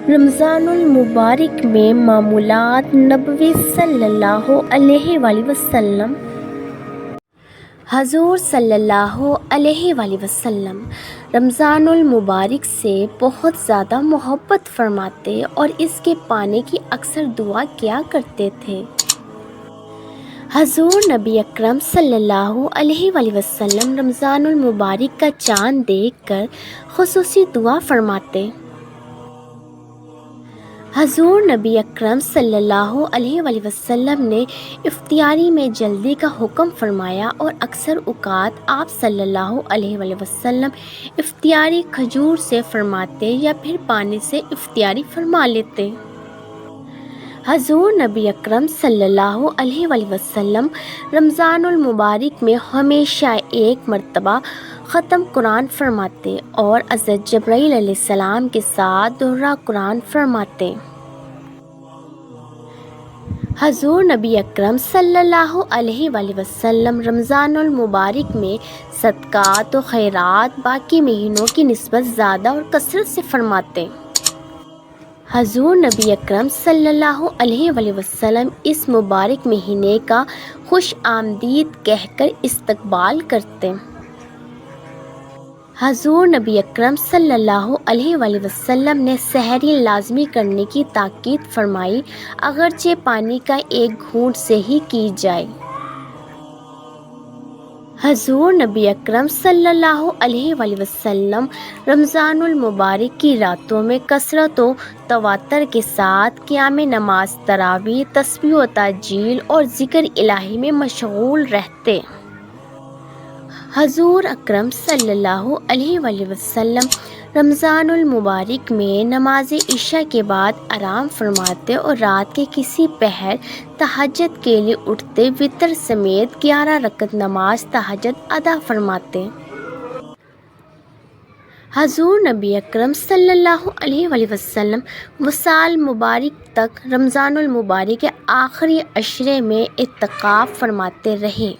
رمضان المبارک میں معمولات نبوی صلی اللہ علیہ وآلہ وسلم۔ حضور صلی اللہ علیہ وآلہ وسلم رمضان المبارک سے بہت زیادہ محبت فرماتے اور اس کے پانے کی اکثر دعا کیا کرتے تھے۔ حضور نبی اکرم صلی اللہ علیہ وآلہ وسلم رمضان المبارک کا چاند دیکھ کر خصوصی دعا فرماتے۔ حضور نبی اکرم صلی اللہ علیہ وآلہ وسلم نے افطاری میں جلدی کا حکم فرمایا اور اکثر اوقات آپ صلی اللہ علیہ وآلہ وسلم افطاری کھجور سے فرماتے یا پھر پانی سے افطاری فرما لیتے۔ حضور نبی اکرم صلی اللہ علیہ وآلہ وسلم رمضان المبارک میں ہمیشہ ایک مرتبہ ختم قرآن فرماتے اور حضرت جبرائیل علیہ السلام کے ساتھ دوہرا قرآن فرماتے۔ حضور نبی اکرم صلی اللہ علیہ وآلہ وسلم رمضان المبارک میں صدقات و خیرات باقی مہینوں کی نسبت زیادہ اور کثرت سے فرماتے۔ حضور نبی اکرم صلی اللہ علیہ وآلہ وسلم اس مبارک مہینے کا خوش آمدید کہہ کر استقبال کرتے۔ حضور نبی اکرم صلی اللہ علیہ وآلہ وسلم نے سحری لازمی کرنے کی تاکید فرمائی، اگرچہ پانی کا ایک گھونٹ سے ہی کی جائے۔ حضور نبی اکرم صلی اللہ علیہ وآلہ وسلم رمضان المبارک کی راتوں میں کثرت و تواتر کے ساتھ قیام نماز تراویح، تسبیح و تہجد اور ذکر الہی میں مشغول رہتے۔ حضور اکرم صلی اللہ علیہ وآلہ وسلم رمضان المبارک میں نماز عشاء کے بعد آرام فرماتے اور رات کے کسی پہر تہجد کے لیے اٹھتے وتر سمیت 11 رکعت نماز تہجد ادا فرماتے۔ حضور نبی اکرم صلی اللہ علیہ وآلہ وسلم وصال مبارک تک رمضان المبارک کے آخری عشرے میں اعتکاف فرماتے رہے۔